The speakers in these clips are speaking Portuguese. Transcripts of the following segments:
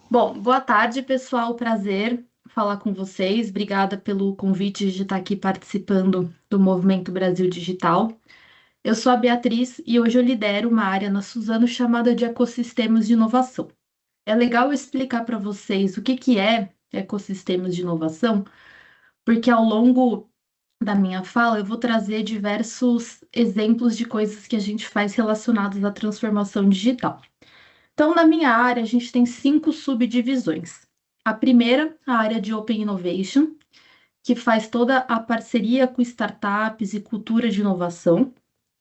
Bom, boa tarde, pessoal. Prazer falar com vocês. Obrigada pelo convite de estar aqui participando do Movimento Brasil Digital. Eu sou a Beatriz e hoje eu lidero uma área na Suzano chamada de ecossistemas de inovação. É legal eu explicar para vocês o que é ecossistemas de inovação, porque ao longo da minha fala eu vou trazer diversos exemplos de coisas que a gente faz relacionadas à transformação digital. Então, na minha área, a gente tem 5 subdivisões. A primeira, a área de Open Innovation, que faz toda a parceria com startups e cultura de inovação.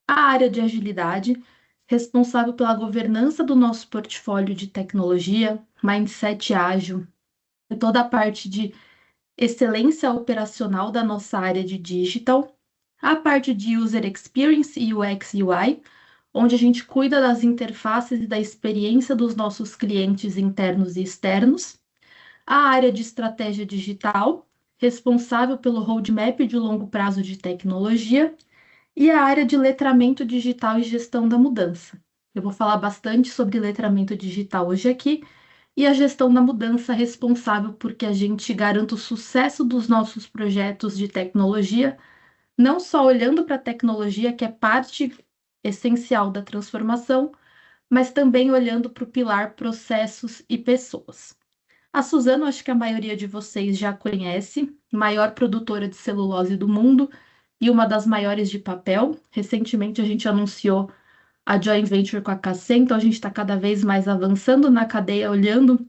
A área de agilidade, responsável pela governança do nosso portfólio de tecnologia, mindset ágil, e toda a parte de excelência operacional da nossa área de digital. A parte de User Experience e UX UI, onde a gente cuida das interfaces e da experiência dos nossos clientes internos e externos. A área de estratégia digital, responsável pelo roadmap de longo prazo de tecnologia. E a área de letramento digital e gestão da mudança. Eu vou falar bastante sobre letramento digital hoje aqui e a gestão da mudança responsável por que a gente garanta o sucesso dos nossos projetos de tecnologia, não só olhando para a tecnologia, que é parte essencial da transformação, mas também olhando para o pilar processos e pessoas. A Suzano, acho que a maioria de vocês já conhece, maior produtora de celulose do mundo e uma das maiores de papel. Recentemente a gente anunciou a joint venture com a KC, então a gente está cada vez mais avançando na cadeia, olhando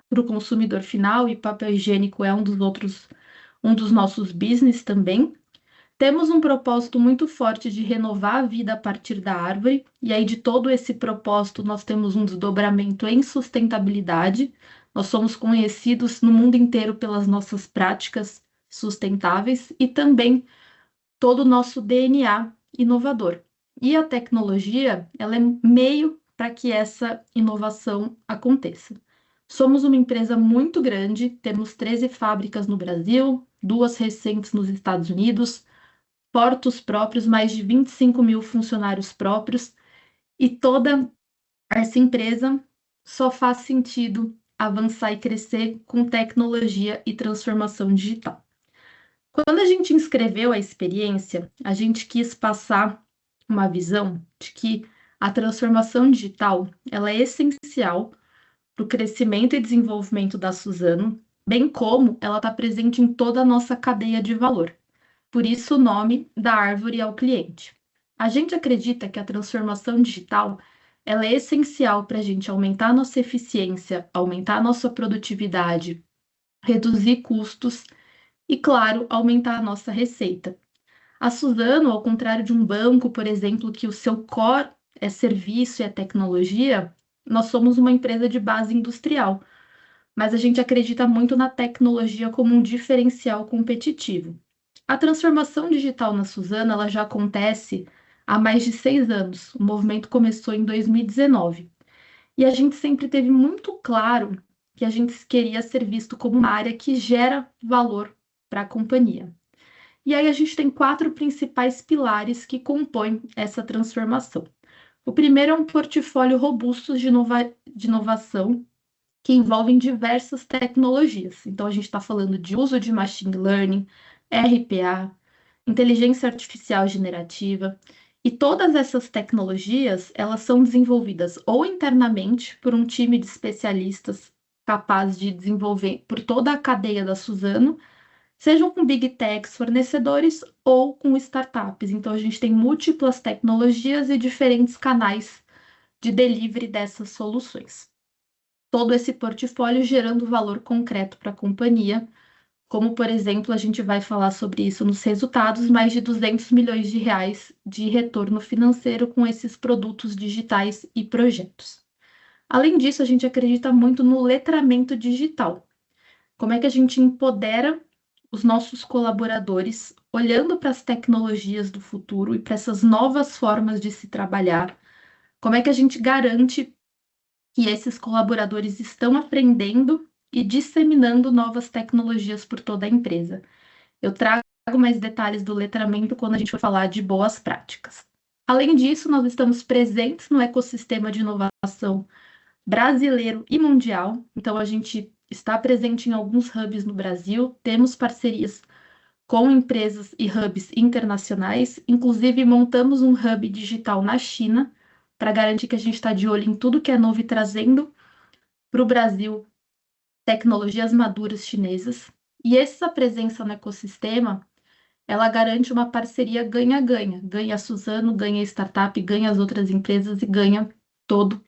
para o consumidor final, e papel higiênico é um dos nossos business também. Temos um propósito muito forte de renovar a vida a partir da árvore, e aí de todo esse propósito nós temos um desdobramento em sustentabilidade. Nós somos conhecidos no mundo inteiro pelas nossas práticas sustentáveis e também todo o nosso DNA inovador. E a tecnologia, ela é meio para que essa inovação aconteça. Somos uma empresa muito grande, temos 13 fábricas no Brasil, 2 recentes nos Estados Unidos, portos próprios, mais de 25 mil funcionários próprios, e toda essa empresa só faz sentido avançar e crescer com tecnologia e transformação digital. Quando a gente inscreveu a experiência, a gente quis passar uma visão de que a transformação digital ela é essencial para o crescimento e desenvolvimento da Suzano, bem como ela está presente em toda a nossa cadeia de valor. Por isso, o nome da árvore ao cliente. A gente acredita que a transformação digital ela é essencial para a gente aumentar a nossa eficiência, aumentar a nossa produtividade, reduzir custos e, claro, aumentar a nossa receita. A Suzano, ao contrário de um banco, por exemplo, que o seu core é serviço e é tecnologia, nós somos uma empresa de base industrial, mas a gente acredita muito na tecnologia como um diferencial competitivo. A transformação digital na Suzano, ela já acontece há mais de 6 anos. O movimento começou em 2019. E a gente sempre teve muito claro que a gente queria ser visto como uma área que gera valor para a companhia. E aí a gente tem 4 principais pilares que compõem essa transformação. O primeiro é um portfólio robusto de inovação que envolvem diversas tecnologias. Então, a gente está falando de uso de machine learning, RPA, inteligência artificial generativa, e todas essas tecnologias, elas são desenvolvidas ou internamente por um time de especialistas capaz de desenvolver por toda a cadeia da Suzano, sejam com big techs, fornecedores ou com startups. Então, a gente tem múltiplas tecnologias e diferentes canais de delivery dessas soluções. Todo esse portfólio gerando valor concreto para a companhia, como, por exemplo, a gente vai falar sobre isso nos resultados, mais de 200 milhões de reais de retorno financeiro com esses produtos digitais e projetos. Além disso, a gente acredita muito no letramento digital. Como é que a gente empodera os nossos colaboradores, olhando para as tecnologias do futuro e para essas novas formas de se trabalhar? Como é que a gente garante que esses colaboradores estão aprendendo e disseminando novas tecnologias por toda a empresa? Eu trago mais detalhes do letramento quando a gente for falar de boas práticas. Além disso, nós estamos presentes no ecossistema de inovação brasileiro e mundial. Então, a gente está presente em alguns hubs no Brasil, temos parcerias com empresas e hubs internacionais. Inclusive, montamos um hub digital na China para garantir que a gente está de olho em tudo que é novo e trazendo para o Brasil tecnologias maduras chinesas. E essa presença no ecossistema, ela garante uma parceria ganha-ganha. Ganha a Suzano, ganha a startup, ganha as outras empresas e ganha todo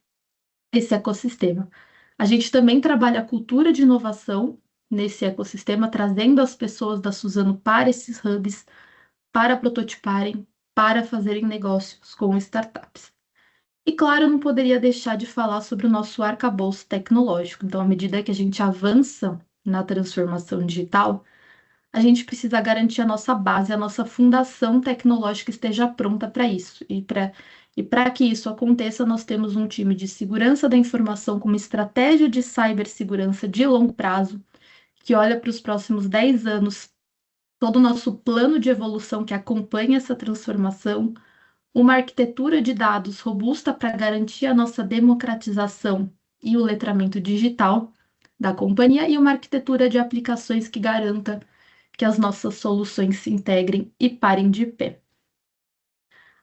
esse ecossistema. A gente também trabalha a cultura de inovação nesse ecossistema, trazendo as pessoas da Suzano para esses hubs, para prototiparem, para fazerem negócios com startups. E claro, eu não poderia deixar de falar sobre o nosso arcabouço tecnológico. Então, à medida que a gente avança na transformação digital, a gente precisa garantir a nossa base, a nossa fundação tecnológica esteja pronta para isso. E para que isso aconteça, nós temos um time de segurança da informação com uma estratégia de cibersegurança de longo prazo, que olha para os próximos 10 anos, todo o nosso plano de evolução que acompanha essa transformação, uma arquitetura de dados robusta para garantir a nossa democratização e o letramento digital da companhia, e uma arquitetura de aplicações que garanta que as nossas soluções se integrem e parem de pé.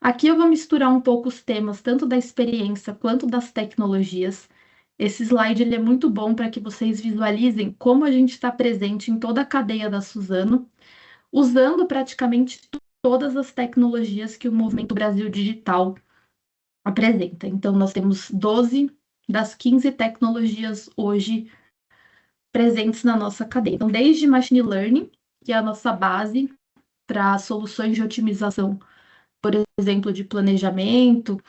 Aqui eu vou misturar um pouco os temas, tanto da experiência quanto das tecnologias. Esse slide ele é muito bom para que vocês visualizem como a gente está presente em toda a cadeia da Suzano, usando praticamente todas as tecnologias que o Movimento Brasil Digital apresenta. Então, nós temos 12 das 15 tecnologias hoje presentes na nossa cadeia. Então, desde Machine Learning, que é a nossa base para soluções de otimização, por exemplo, de planejamento,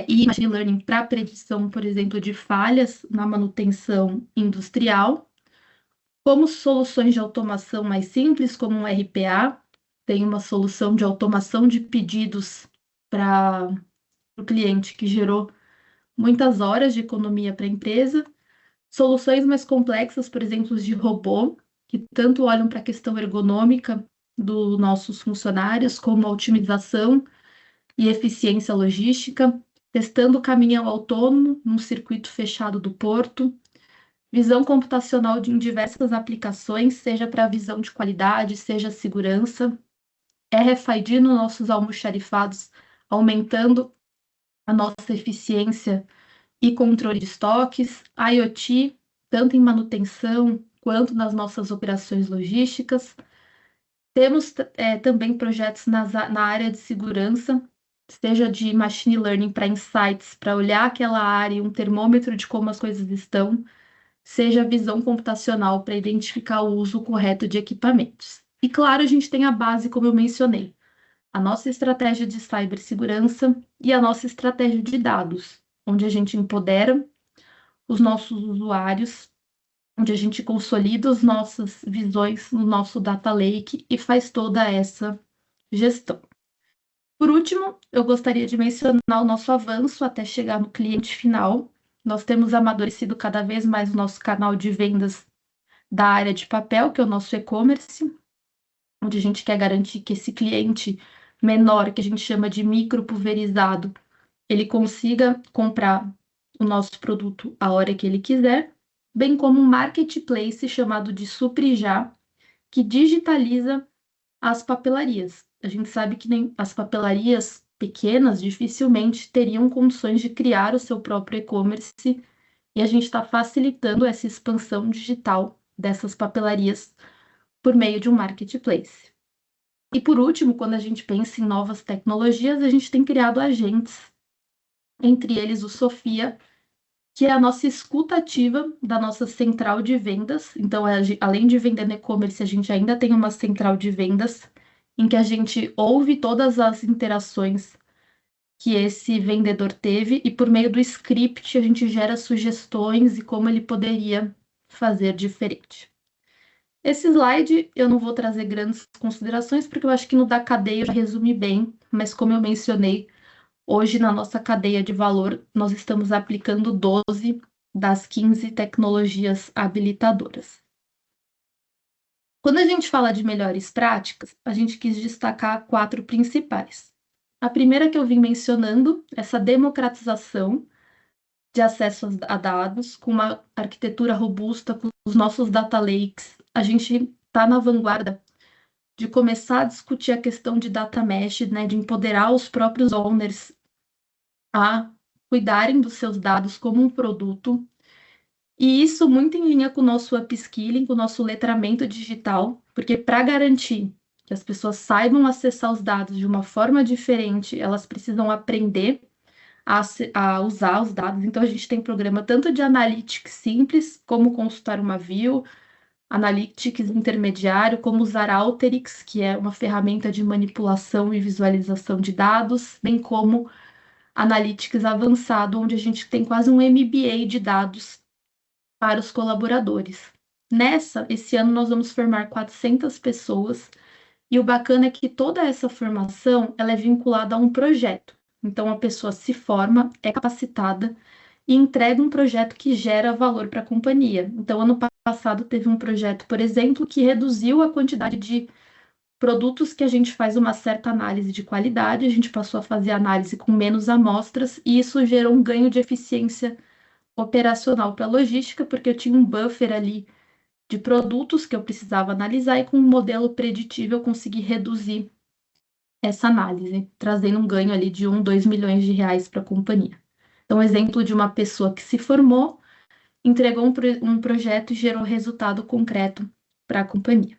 e Machine Learning para predição, por exemplo, de falhas na manutenção industrial, como soluções de automação mais simples, como um RPA, tem uma solução de automação de pedidos para o cliente que gerou muitas horas de economia para a empresa, soluções mais complexas, por exemplo, de robô, que tanto olham para a questão ergonômica dos nossos funcionários, como a otimização e eficiência logística, testando o caminhão autônomo num circuito fechado do porto, visão computacional em diversas aplicações, seja para visão de qualidade, seja segurança, RFID nos nossos almoxarifados, aumentando a nossa eficiência e controle de estoques, IoT, tanto em manutenção quanto nas nossas operações logísticas. Temos também projetos na área de segurança, seja de machine learning para insights, para olhar aquela área e um termômetro de como as coisas estão, seja visão computacional para identificar o uso correto de equipamentos. E claro, a gente tem a base, como eu mencionei, a nossa estratégia de cibersegurança e a nossa estratégia de dados, onde a gente empodera os nossos usuários, onde a gente consolida as nossas visões no nosso data lake e faz toda essa gestão. Por último, eu gostaria de mencionar o nosso avanço até chegar no cliente final. Nós temos amadurecido cada vez mais o nosso canal de vendas da área de papel, que é o nosso e-commerce, onde a gente quer garantir que esse cliente menor, que a gente chama de micro pulverizado, ele consiga comprar o nosso produto a hora que ele quiser, bem como um marketplace chamado de Suprijá, que digitaliza as papelarias. A gente sabe que nem as papelarias pequenas dificilmente teriam condições de criar o seu próprio e-commerce, e a gente está facilitando essa expansão digital dessas papelarias por meio de um marketplace. E por último, quando a gente pensa em novas tecnologias, a gente tem criado agentes, entre eles o Sofia, que é a nossa escuta ativa da nossa central de vendas. Então, além de vender no e-commerce, a gente ainda tem uma central de vendas em que a gente ouve todas as interações que esse vendedor teve e por meio do script a gente gera sugestões e como ele poderia fazer diferente. Esse slide eu não vou trazer grandes considerações porque eu acho que no da cadeia eu já resumi bem, mas como eu mencionei, hoje, na nossa cadeia de valor, nós estamos aplicando 12 das 15 tecnologias habilitadoras. Quando a gente fala de melhores práticas, a gente quis destacar 4 principais. A primeira que eu vim mencionando, essa democratização de acesso a dados, com uma arquitetura robusta, com os nossos data lakes. A gente está na vanguarda de começar a discutir a questão de data mesh, né, de empoderar os próprios owners a cuidarem dos seus dados como um produto. E isso muito em linha com o nosso upskilling, com o nosso letramento digital, porque para garantir que as pessoas saibam acessar os dados de uma forma diferente, elas precisam aprender a usar os dados. Então, a gente tem programa tanto de analytics simples, como consultar uma view, analytics intermediário, como usar Alteryx, que é uma ferramenta de manipulação e visualização de dados, bem como analytics avançado, onde a gente tem quase um MBA de dados para os colaboradores. Esse ano nós vamos formar 400 pessoas e o bacana é que toda essa formação ela é vinculada a um projeto. Então a pessoa se forma, é capacitada e entrega um projeto que gera valor para a companhia. Então ano passado teve um projeto, por exemplo, que reduziu a quantidade de produtos que a gente faz uma certa análise de qualidade, a gente passou a fazer análise com menos amostras e isso gerou um ganho de eficiência operacional para a logística, porque eu tinha um buffer ali de produtos que eu precisava analisar e com um modelo preditivo eu consegui reduzir essa análise, trazendo um ganho ali de 2 milhões de reais para a companhia. Então, exemplo de uma pessoa que se formou, entregou um projeto e gerou resultado concreto para a companhia.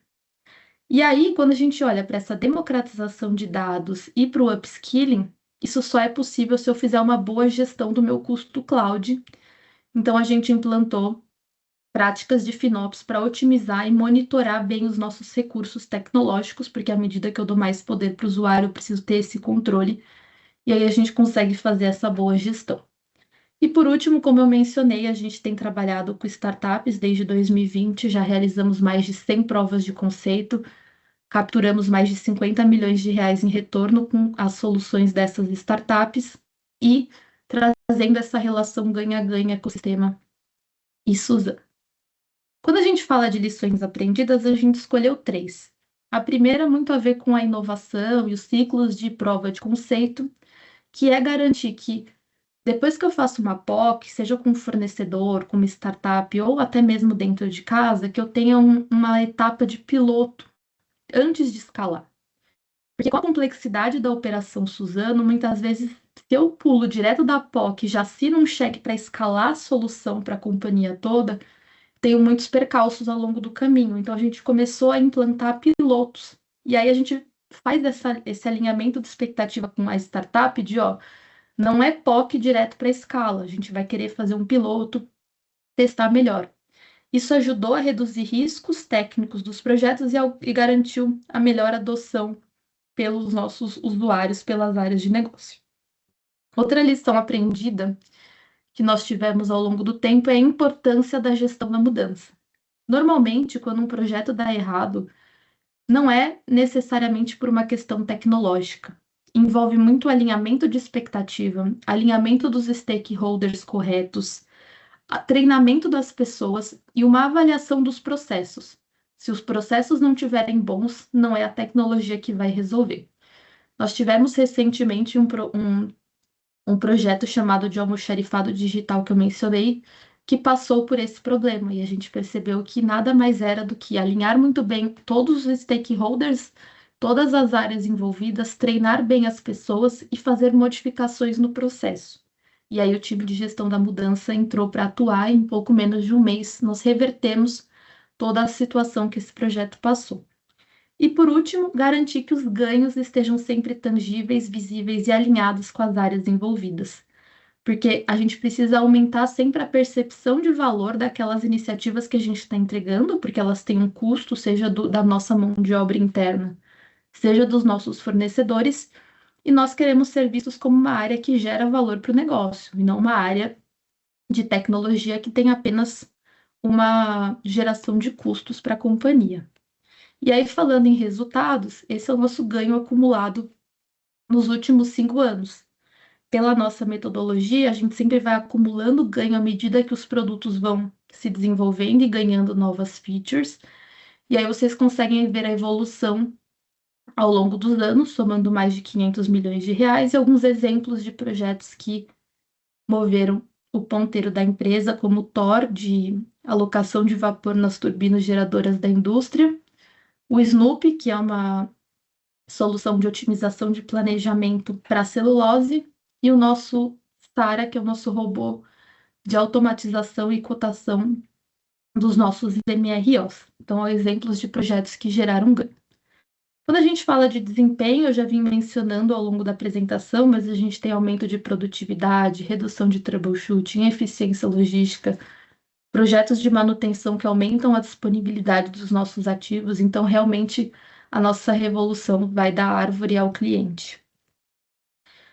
E aí, quando a gente olha para essa democratização de dados e para o upskilling, isso só é possível se eu fizer uma boa gestão do meu custo cloud. Então, a gente implantou práticas de FinOps para otimizar e monitorar bem os nossos recursos tecnológicos, porque à medida que eu dou mais poder para o usuário, eu preciso ter esse controle, e aí a gente consegue fazer essa boa gestão. E por último, como eu mencionei, a gente tem trabalhado com startups desde 2020, já realizamos mais de 100 provas de conceito, capturamos mais de 50 milhões de reais em retorno com as soluções dessas startups e trazendo essa relação ganha-ganha com o sistema e Suzano. Quando a gente fala de lições aprendidas, a gente escolheu três. A primeira, muito a ver com a inovação e os ciclos de prova de conceito, que é garantir que depois que eu faço uma POC, seja com um fornecedor, com uma startup ou até mesmo dentro de casa, que eu tenha uma etapa de piloto antes de escalar. Porque com a complexidade da operação Suzano, muitas vezes, se eu pulo direto da POC e já assino um cheque para escalar a solução para a companhia toda, tenho muitos percalços ao longo do caminho. Então, a gente começou a implantar pilotos. E aí, a gente faz esse alinhamento de expectativa com a startup de, ó, não é POC direto para escala. A gente vai querer fazer um piloto, testar melhor. Isso ajudou a reduzir riscos técnicos dos projetos e garantiu a melhor adoção pelos nossos usuários, pelas áreas de negócio. Outra lição aprendida que nós tivemos ao longo do tempo é a importância da gestão da mudança. Normalmente, quando um projeto dá errado, não é necessariamente por uma questão tecnológica. Envolve muito alinhamento de expectativa, alinhamento dos stakeholders corretos, treinamento das pessoas e uma avaliação dos processos. Se os processos não estiverem bons, não é a tecnologia que vai resolver. Nós tivemos recentemente um projeto chamado de almoxarifado digital que eu mencionei, que passou por esse problema, e a gente percebeu que nada mais era do que alinhar muito bem todos os stakeholders, todas as áreas envolvidas, treinar bem as pessoas e fazer modificações no processo. E aí o time de gestão da mudança entrou para atuar e em pouco menos de um mês nós revertemos toda a situação que esse projeto passou. E por último, garantir que os ganhos estejam sempre tangíveis, visíveis e alinhados com as áreas envolvidas. Porque a gente precisa aumentar sempre a percepção de valor daquelas iniciativas que a gente está entregando, porque elas têm um custo, seja da nossa mão de obra interna, seja dos nossos fornecedores, e nós queremos ser vistos como uma área que gera valor para o negócio, e não uma área de tecnologia que tem apenas uma geração de custos para a companhia. E aí, falando em resultados, esse é o nosso ganho acumulado nos últimos 5 anos. Pela nossa metodologia, a gente sempre vai acumulando ganho à medida que os produtos vão se desenvolvendo e ganhando novas features. E aí vocês conseguem ver a evolução ao longo dos anos, somando mais de 500 milhões de reais e alguns exemplos de projetos que moveram o ponteiro da empresa como TOR, de alocação de vapor nas turbinas geradoras da indústria, o Snoopy, que é uma solução de otimização de planejamento para celulose, e o nosso Stara, que é o nosso robô de automatização e cotação dos nossos MROs. Então, exemplos de projetos que geraram ganho. Quando a gente fala de desempenho, eu já vim mencionando ao longo da apresentação, mas a gente tem aumento de produtividade, redução de troubleshooting, eficiência logística, projetos de manutenção que aumentam a disponibilidade dos nossos ativos. Então, realmente, a nossa revolução vai da árvore ao cliente.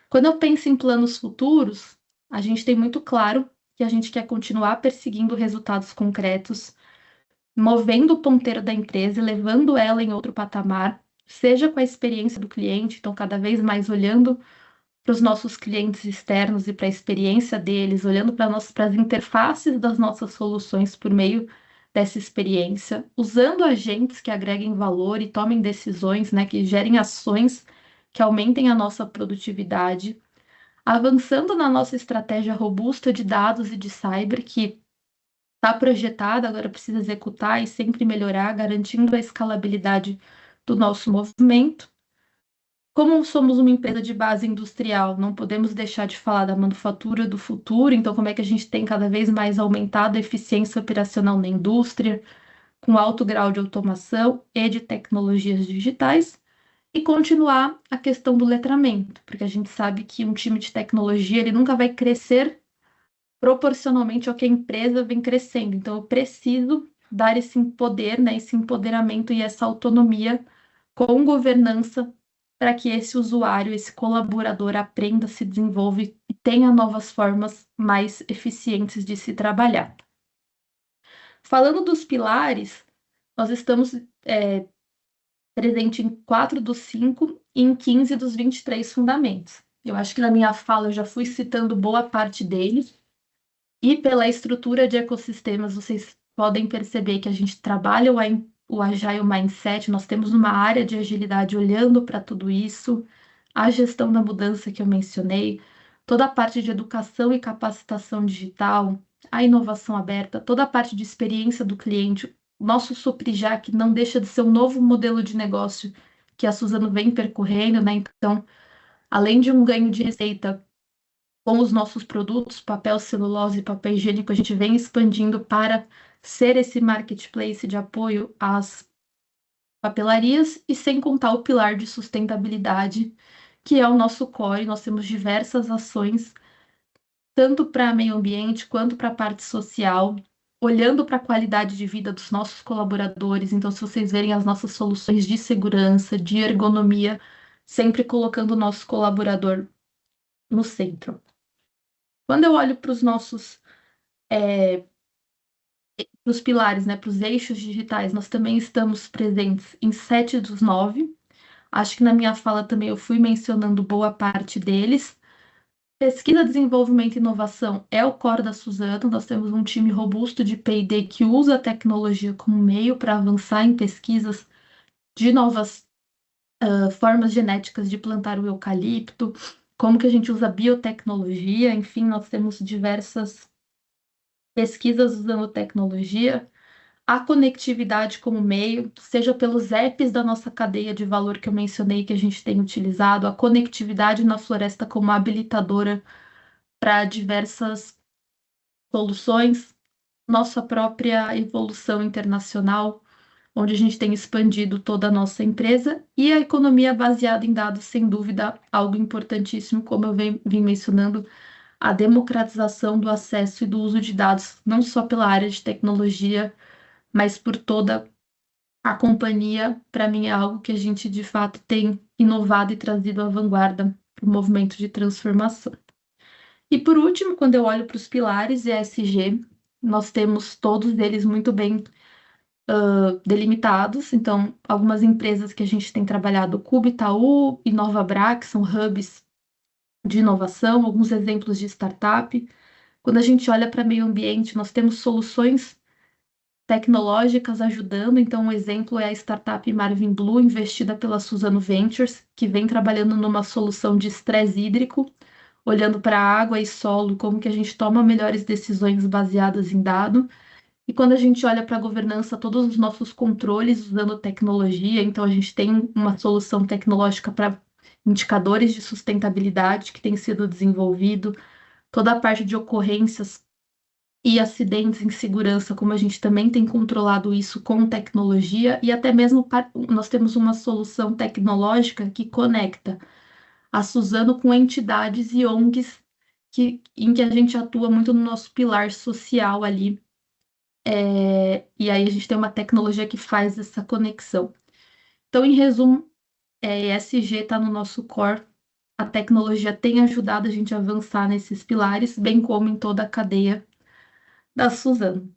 Quando eu penso em planos futuros, a gente tem muito claro que a gente quer continuar perseguindo resultados concretos, movendo o ponteiro da empresa e levando ela em outro patamar, seja com a experiência do cliente, então cada vez mais olhando para os nossos clientes externos e para a experiência deles, olhando para as interfaces das nossas soluções por meio dessa experiência, usando agentes que agreguem valor e tomem decisões, né, que gerem ações que aumentem a nossa produtividade, avançando na nossa estratégia robusta de dados e de cyber, que está projetada, agora precisa executar e sempre melhorar, garantindo a escalabilidade do nosso movimento. Como somos uma empresa de base industrial, não podemos deixar de falar da manufatura do futuro, então como é que a gente tem cada vez mais aumentado a eficiência operacional na indústria, com alto grau de automação e de tecnologias digitais, e continuar a questão do letramento, porque a gente sabe que um time de tecnologia ele nunca vai crescer proporcionalmente ao que a empresa vem crescendo. Então, eu preciso dar esse poder, né, esse empoderamento e essa autonomia com governança para que esse usuário, esse colaborador aprenda, se desenvolva e tenha novas formas mais eficientes de se trabalhar. Falando dos pilares, nós estamos presente em 4 dos 5 e em 15 dos 23 fundamentos. Eu acho que na minha fala eu já fui citando boa parte deles, e pela estrutura de ecossistemas, vocês podem perceber que a gente trabalha o Agile Mindset, nós temos uma área de agilidade olhando para tudo isso, a gestão da mudança que eu mencionei, toda a parte de educação e capacitação digital, a inovação aberta, toda a parte de experiência do cliente, nosso Suprijá, que não deixa de ser um novo modelo de negócio que a Suzano vem percorrendo, né? Então, além de um ganho de receita com os nossos produtos, papel celulose e papel higiênico, a gente vem expandindo para ser esse marketplace de apoio às papelarias e sem contar o pilar de sustentabilidade, que é o nosso core. Nós temos diversas ações, tanto para meio ambiente quanto para a parte social, olhando para a qualidade de vida dos nossos colaboradores. Então, se vocês verem as nossas soluções de segurança, de ergonomia, sempre colocando o nosso colaborador no centro. Quando eu olho para os nossos para os pilares, né, para os eixos digitais, nós também estamos presentes em 7 dos 9. Acho que na minha fala também eu fui mencionando boa parte deles. Pesquisa, desenvolvimento e inovação é o core da Suzano. Nós temos um time robusto de P&D que usa a tecnologia como meio para avançar em pesquisas de novas formas genéticas de plantar o eucalipto, como que a gente usa biotecnologia, enfim, nós temos diversas pesquisas usando tecnologia, a conectividade como meio, seja pelos apps da nossa cadeia de valor que eu mencionei que a gente tem utilizado, a conectividade na floresta como habilitadora para diversas soluções, nossa própria evolução internacional, onde a gente tem expandido toda a nossa empresa, e a economia baseada em dados, sem dúvida, algo importantíssimo, como eu vim mencionando, a democratização do acesso e do uso de dados, não só pela área de tecnologia, mas por toda a companhia, para mim, é algo que a gente, de fato, tem inovado e trazido à vanguarda para o movimento de transformação. E, por último, quando eu olho para os pilares ESG, nós temos todos eles muito bem delimitados. Então, algumas empresas que a gente tem trabalhado, Cubo Itaú e Novabra, que são hubs de inovação, alguns exemplos de startup. Quando a gente olha para meio ambiente, nós temos soluções tecnológicas ajudando. Então, um exemplo é a startup Marvin Blue, investida pela Suzano Ventures, que vem trabalhando numa solução de estresse hídrico, olhando para água e solo, como que a gente toma melhores decisões baseadas em dado. E quando a gente olha para a governança, todos os nossos controles usando tecnologia, então a gente tem uma solução tecnológica para indicadores de sustentabilidade que tem sido desenvolvido, toda a parte de ocorrências e acidentes em segurança, como a gente também tem controlado isso com tecnologia, e até mesmo nós temos uma solução tecnológica que conecta a Suzano com entidades e ONGs em que a gente atua muito no nosso pilar social ali. E aí a gente tem uma tecnologia que faz essa conexão. Então, em resumo, ESG está no nosso core. A tecnologia tem ajudado a gente a avançar nesses pilares, bem como em toda a cadeia da Suzano.